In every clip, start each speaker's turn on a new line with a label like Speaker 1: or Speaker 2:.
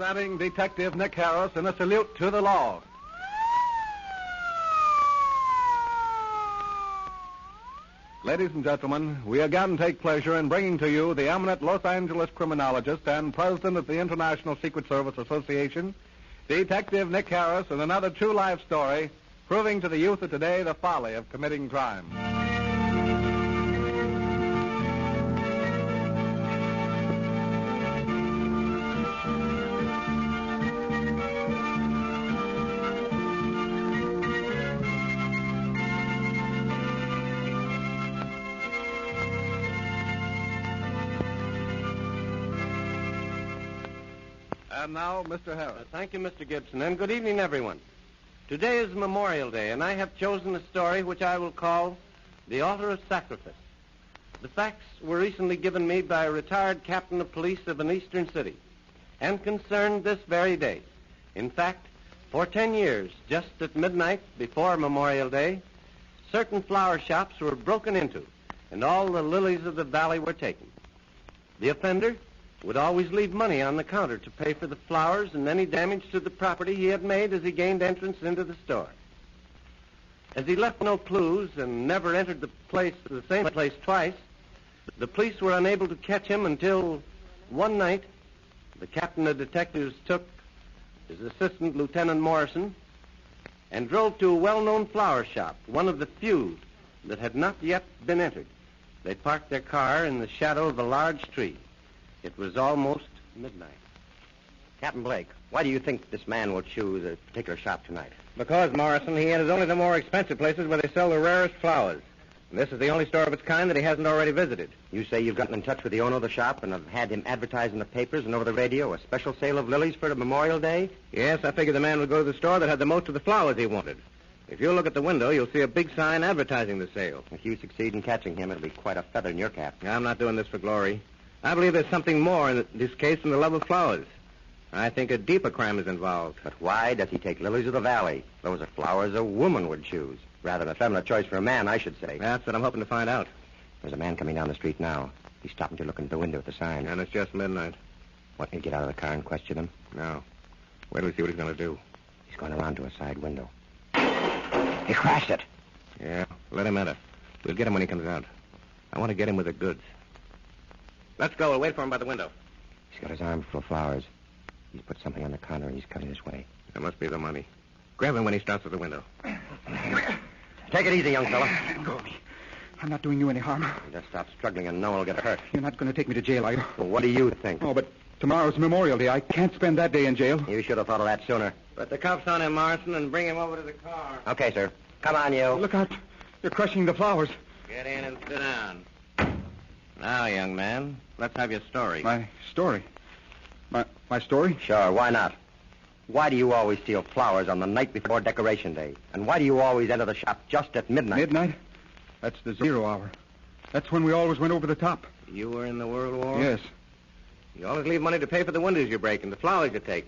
Speaker 1: Presenting Detective Nick Harris in a salute to the law. Ladies and gentlemen, we again take pleasure in bringing to you the eminent Los Angeles criminologist and president of the International Secret Service Association, Detective Nick Harris, in another true life story proving to the youth of today the folly of committing crime. And now, Mr. Harris.
Speaker 2: Thank you, Mr. Gibson, and good evening, everyone. Today is Memorial Day, and I have chosen a story which I will call The Altar of Sacrifice. The facts were recently given me by a retired captain of police of an eastern city and concerned this very day. In fact, for 10 years, just at midnight before Memorial Day, certain flower shops were broken into, and all the lilies of the valley were taken. The offender would always leave money on the counter to pay for the flowers and any damage to the property he had made as he gained entrance into the store. As he left no clues and never entered the same place twice, the police were unable to catch him until one night the captain of detectives took his assistant, Lieutenant Morrison, and drove to a well-known flower shop, one of the few that had not yet been entered. They parked their car in the shadow of a large tree. It was almost midnight.
Speaker 3: Captain Blake, why do you think this man will choose a particular shop tonight?
Speaker 2: Because, Morrison, he enters only the more expensive places where they sell the rarest flowers. And this is the only store of its kind that he hasn't already visited.
Speaker 3: You say you've gotten in touch with the owner of the shop and have had him advertise in the papers and over the radio a special sale of lilies for Memorial Day?
Speaker 2: Yes, I figured the man would go to the store that had the most of the flowers he wanted. If you look at the window, you'll see a big sign advertising the sale.
Speaker 3: If you succeed in catching him, it'll be quite a feather in your cap.
Speaker 2: I'm not doing this for glory. I believe there's something more in this case than the love of flowers. I think a deeper crime is involved.
Speaker 3: But why does he take lilies of the valley? Those are flowers a woman would choose. Rather than a feminine choice for a man, I should say.
Speaker 2: That's what I'm hoping to find out.
Speaker 3: There's a man coming down the street now. He's stopping to look into the window at the sign.
Speaker 2: And it's just midnight.
Speaker 3: Want me to get out of the car and question him?
Speaker 2: No. Wait till we see what he's going to do.
Speaker 3: He's going around to a side window. He crashed it.
Speaker 2: Yeah, let him enter. We'll get him when he comes out. I want to get him with the goods. Let's go. We'll wait for him by the window.
Speaker 3: He's got his arm full of flowers. He's put something on the counter and he's coming his way.
Speaker 2: That must be the money. Grab him when he starts at the window.
Speaker 3: Take it easy, young fella.
Speaker 4: Let go of me. I'm not doing you any harm.
Speaker 3: Just stop struggling and no one will get hurt.
Speaker 4: You're not going to take me to jail, are you?
Speaker 3: Well, what do you think?
Speaker 4: Oh, but tomorrow's Memorial Day. I can't spend that day in jail.
Speaker 3: You should have thought of that sooner.
Speaker 2: Put the cuffs on him, Morrison, and bring him over to the car.
Speaker 3: Okay, sir. Come on, you.
Speaker 4: Look out. You're crushing the flowers.
Speaker 2: Get in and sit down. Now, young man, let's have your story.
Speaker 4: My story? My story?
Speaker 3: Sure, why not? Why do you always steal flowers on the night before Decoration Day? And why do you always enter the shop just at midnight?
Speaker 4: Midnight? That's the 0 hour. That's when we always went over the top.
Speaker 2: You were in the World War?
Speaker 4: Yes.
Speaker 2: You always leave money to pay for the windows you break and the flowers you take.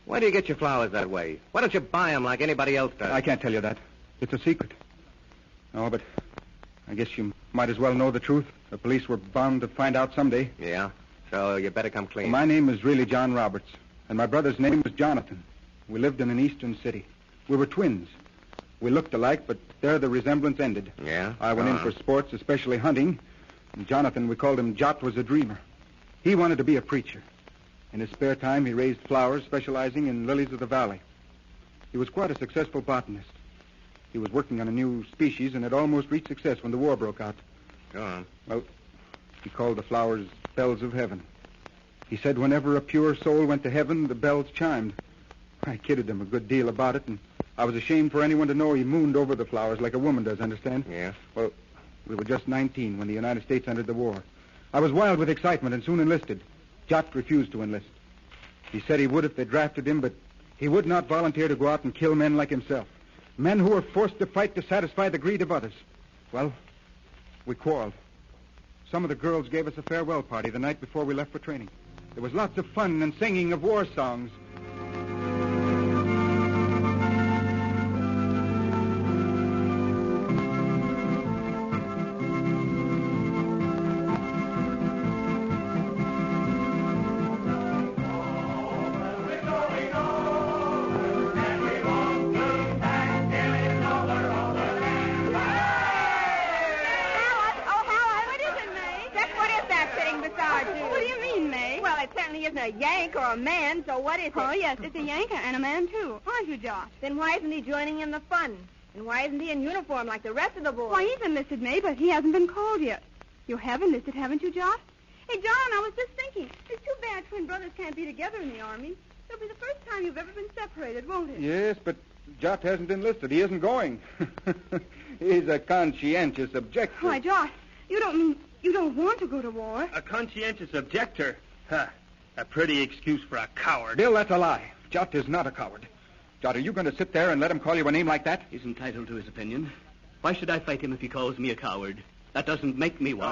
Speaker 2: Why do you get your flowers that way? Why don't you buy them like anybody else does?
Speaker 4: I can't tell you that. It's a secret. No, but I guess you might as well know the truth. The police were bound to find out someday.
Speaker 2: Yeah? So you better come clean.
Speaker 4: Well, my name is really John Roberts, and my brother's name was Jonathan. We lived in an eastern city. We were twins. We looked alike, but there the resemblance ended.
Speaker 2: Yeah?
Speaker 4: I went in for sports, especially hunting. And Jonathan, we called him Jot, was a dreamer. He wanted to be a preacher. In his spare time, he raised flowers, specializing in lilies of the valley. He was quite a successful botanist. He was working on a new species and had almost reached success when the war broke out.
Speaker 2: Go on.
Speaker 4: Well, he called the flowers bells of heaven. He said whenever a pure soul went to heaven, the bells chimed. I kidded him a good deal about it, and I was ashamed for anyone to know he mooned over the flowers like a woman does, understand?
Speaker 2: Yeah.
Speaker 4: Well, we were just 19 when the United States entered the war. I was wild with excitement and soon enlisted. Jot refused to enlist. He said he would if they drafted him, but he would not volunteer to go out and kill men like himself. Men who were forced to fight to satisfy the greed of others. Well, we quarreled. Some of the girls gave us a farewell party the night before we left for training. There was lots of fun and singing of war songs.
Speaker 5: certainly isn't a Yank or a man, so what is it?
Speaker 6: Oh, yes, it's a Yanker and a man, too. Aren't you, Josh?
Speaker 5: Then why isn't he joining in the fun? And why isn't he in uniform like the rest of the boys?
Speaker 6: Why, he's enlisted, May, but he hasn't been called yet. You have enlisted, haven't you, Josh? Hey, John, I was just thinking. It's too bad twin brothers can't be together in the Army. It'll be the first time you've ever been separated, won't it?
Speaker 4: Yes, but Jot hasn't enlisted. He isn't going. He's a conscientious objector.
Speaker 6: Why, Josh, you don't mean you don't want to go to war?
Speaker 7: A conscientious objector? Huh. A pretty excuse for a coward.
Speaker 4: Bill, that's a lie. Jot is not a coward. Jot, are you going to sit there and let him call you a name like that?
Speaker 8: He's entitled to his opinion. Why should I fight him if he calls me a coward? That doesn't make me one.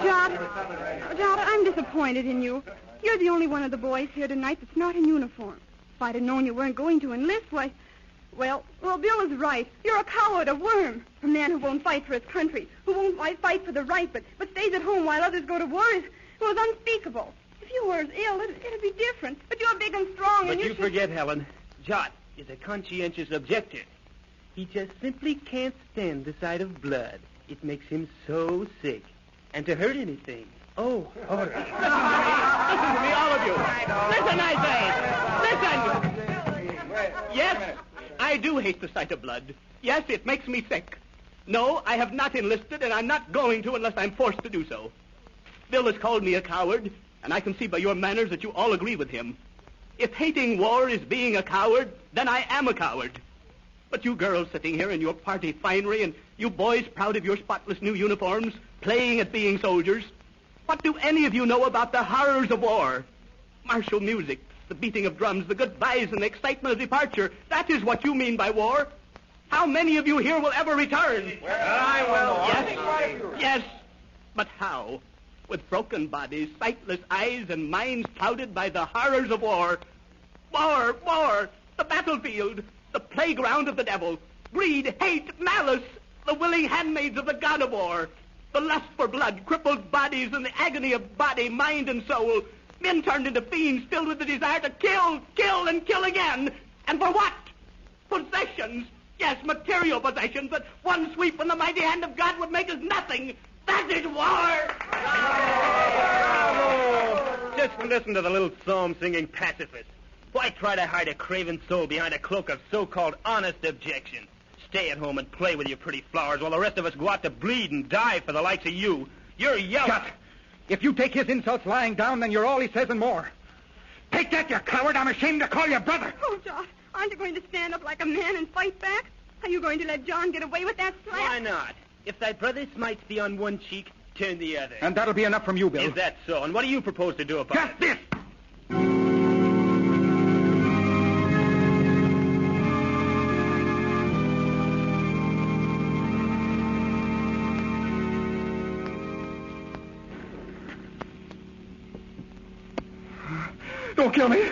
Speaker 6: Jot, I'm disappointed in you. You're the only one of the boys here tonight that's not in uniform. If I'd have known you weren't going to enlist, why... Well, Bill is right. You're a coward, a worm. A man who won't fight for his country, who won't fight for the right, but stays at home while others go to war is unspeakable. If you were ill, it'd be different. But you're big and strong,
Speaker 7: But
Speaker 6: and
Speaker 7: you forget, Helen. Jot is a conscientious objector. He just simply can't stand the sight of blood. It makes him so sick. And to hurt anything. Oh, all right.
Speaker 8: Listen to me, all of you. Listen, I say. Listen. Yes, I do hate the sight of blood. Yes, it makes me sick. No, I have not enlisted, and I'm not going to unless I'm forced to do so. Bill has called me a coward, and I can see by your manners that you all agree with him. If hating war is being a coward, then I am a coward. But you girls sitting here in your party finery, and you boys proud of your spotless new uniforms, playing at being soldiers, what do any of you know about the horrors of war? Martial music, the beating of drums, the goodbyes and the excitement of departure, that is what you mean by war. How many of you here will ever return?
Speaker 7: Well, I will.
Speaker 8: Yes, but how? With broken bodies, sightless eyes, and minds clouded by the horrors of war. War, the battlefield, the playground of the devil. Greed, hate, malice, the willing handmaids of the god of war. The lust for blood, crippled bodies, and the agony of body, mind, and soul. Men turned into fiends filled with the desire to kill, and kill again. And for what? Possessions. Yes, material possessions that one sweep from the mighty hand of God would make us nothing. That is war!
Speaker 7: Bravo! Just listen to the little psalm-singing pacifist. Why try to hide a craven soul behind a cloak of so-called honest objection? Stay at home and play with your pretty flowers while the rest of us go out to bleed and die for the likes of you. You're yellow.
Speaker 4: Shut! If you take his insults lying down, then you're all he says and more. Take that, you coward! I'm ashamed to call you brother!
Speaker 6: Oh, Josh, aren't you going to stand up like a man and fight back? Are you going to let John get away with that slap?
Speaker 7: Why not? If thy brother smites thee on one cheek, turn the other.
Speaker 4: And that'll be enough from you, Bill.
Speaker 7: Is that so? And what do you propose to do about
Speaker 4: Just
Speaker 7: it?
Speaker 4: this! Don't kill me!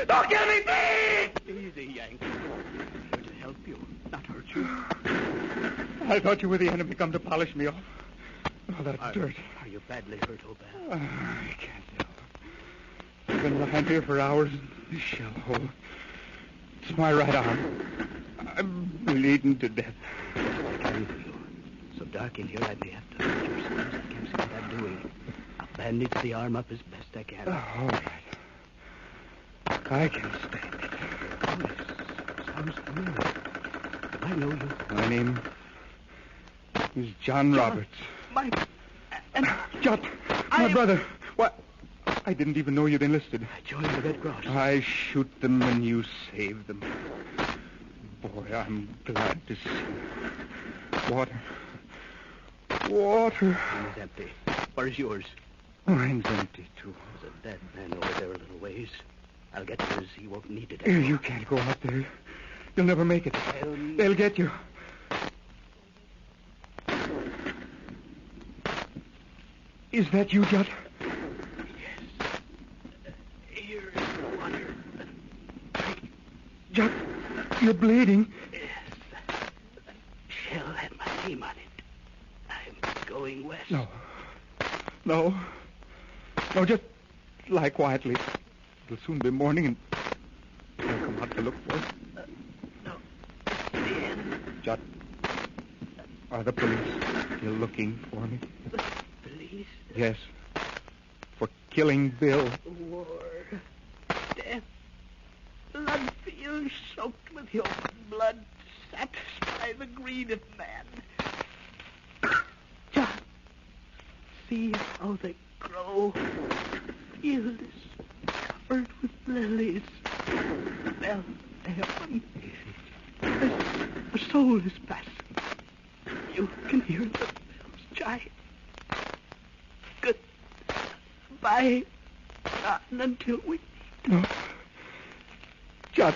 Speaker 4: Don't kill me, please!
Speaker 8: Easy, Yank. I'm here to help you, not hurt you.
Speaker 4: I thought you were the enemy come to polish me off. Oh, that dirt.
Speaker 8: Are you badly hurt, Obed?
Speaker 4: I can't tell. I've been lying here for hours in this shell hole. It's my right arm. I'm bleeding to death.
Speaker 8: I carry for you. So dark in here, I may have to hurt you. Sometimes I can't see what I'm doing. I'll bandage the arm up as best I can.
Speaker 4: Oh, all right. I can stand it.
Speaker 8: Yes, sounds familiar. I know you.
Speaker 4: My name is John Roberts.
Speaker 8: And
Speaker 4: Jot, my brother. What? I didn't even know you'd enlisted.
Speaker 8: I joined the Red Cross.
Speaker 4: I shoot them and you save them. Boy, I'm glad to see you. Water.
Speaker 8: Mine is empty. Where is yours?
Speaker 4: Mine's empty, too.
Speaker 8: There's a dead man over there a little ways. I'll get yours. He won't need it.
Speaker 4: You can't go out there. You'll never make it. They'll get you. Is that you, Jot?
Speaker 8: Yes. Here is the water.
Speaker 4: Jot, you're bleeding.
Speaker 8: Yes. The shell had my name on it. I'm going west.
Speaker 4: No, just lie quietly. It'll soon be morning and I'll come out to look for it.
Speaker 8: No. The end.
Speaker 4: Jot, are the police still looking for me?
Speaker 8: The police?
Speaker 4: Yes. For killing Bill.
Speaker 8: War. Death. Blood fields soaked with human blood to satisfy the greed of man. John, see how they grow. Field is covered with lilies. Smell heaven. The soul is passing. You can hear the bells chime. Goodbye, John, until we...
Speaker 4: No. Shut.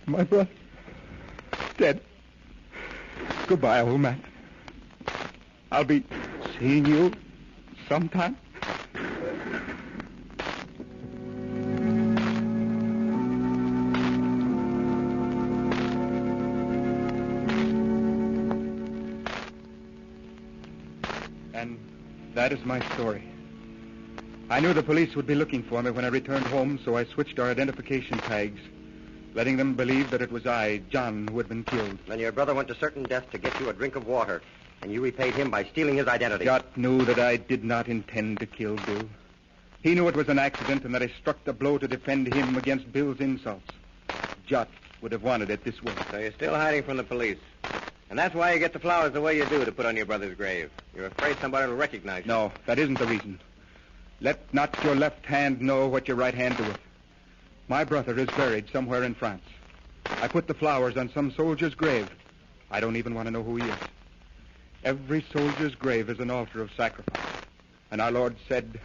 Speaker 4: My brother. Dead. Goodbye, old man. I'll be seeing you sometime. And that is my story. I knew the police would be looking for me when I returned home, so I switched our identification tags, letting them believe that it was I, John, who had been killed.
Speaker 3: Then your brother went to certain death to get you a drink of water, and you repaid him by stealing his identity.
Speaker 4: Jot knew that I did not intend to kill Bill. He knew it was an accident and that I struck the blow to defend him against Bill's insults. Jot would have wanted it this way.
Speaker 3: So you're still hiding from the police. And that's why you get the flowers the way you do to put on your brother's grave. You're afraid somebody will recognize you.
Speaker 4: No, that isn't the reason. Let not your left hand know what your right hand doeth. My brother is buried somewhere in France. I put the flowers on some soldier's grave. I don't even want to know who he is. Every soldier's grave is an altar of sacrifice. And our Lord said,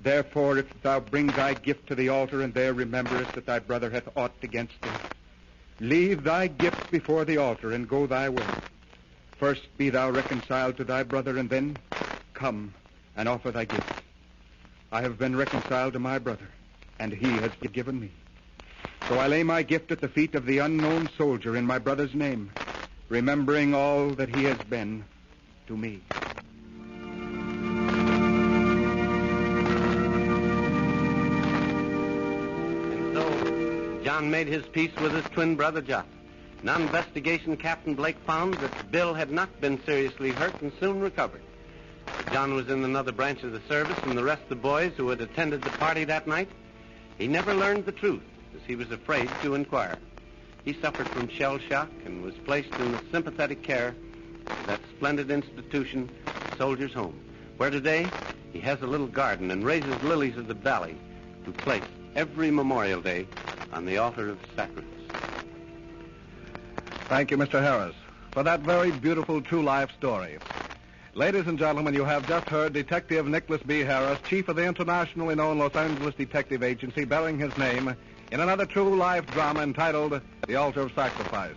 Speaker 4: therefore, if thou bring thy gift to the altar, and there rememberest that thy brother hath aught against thee, leave thy gift before the altar, and go thy way. First be thou reconciled to thy brother, and then come and offer thy gift. I have been reconciled to my brother, and he has forgiven me. So I lay my gift at the feet of the unknown soldier in my brother's name, remembering all that he has been to me.
Speaker 2: And so, John made his peace with his twin brother, Jot. An investigation Captain Blake found that Bill had not been seriously hurt and soon recovered. John was in another branch of the service, and the rest of the boys who had attended the party that night, he never learned the truth, as he was afraid to inquire. He suffered from shell shock and was placed in the sympathetic care of that splendid institution, Soldiers' Home, where today he has a little garden and raises lilies of the valley to place every Memorial Day on the altar of sacrifice.
Speaker 1: Thank you, Mr. Harris, for that very beautiful true-life story. Ladies and gentlemen, you have just heard Detective Nicholas B. Harris, chief of the internationally known Los Angeles Detective Agency, bearing his name in another true-life drama entitled The Altar of Sacrifice.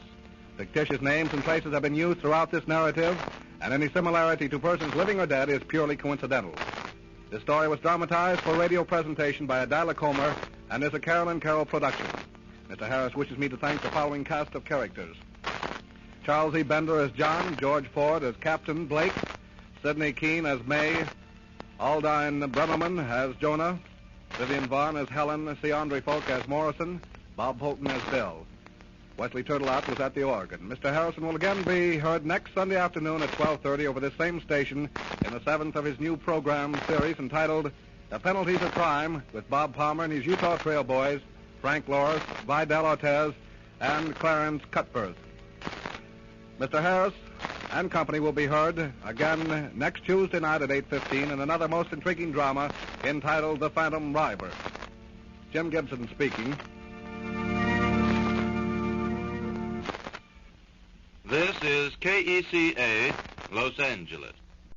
Speaker 1: Fictitious names and places have been used throughout this narrative, and any similarity to persons living or dead is purely coincidental. This story was dramatized for radio presentation by Adela Comer and is a Carolyn Carroll production. Mr. Harris wishes me to thank the following cast of characters. Charles E. Bender as John, George Ford as Captain Blake, Sidney Keene as May, Aldine Bremerman as Jonah, Vivian Vaughn as Helen, C. Andre Folk as Morrison, Bob Holton as Bill. Wesley Turtelot was at the organ. Mr. Harrison will again be heard next Sunday afternoon at 12:30 over this same station in the seventh of his new program series entitled The Penalties of Crime, with Bob Palmer and his Utah Trail Boys, Frank Loris, Vidal Ortez, and Clarence Cutbirth. Mr. Harris and company will be heard again next Tuesday night at 8:15 in another most intriguing drama entitled The Phantom River. Jim Gibson speaking.
Speaker 9: This is KECA, Los Angeles.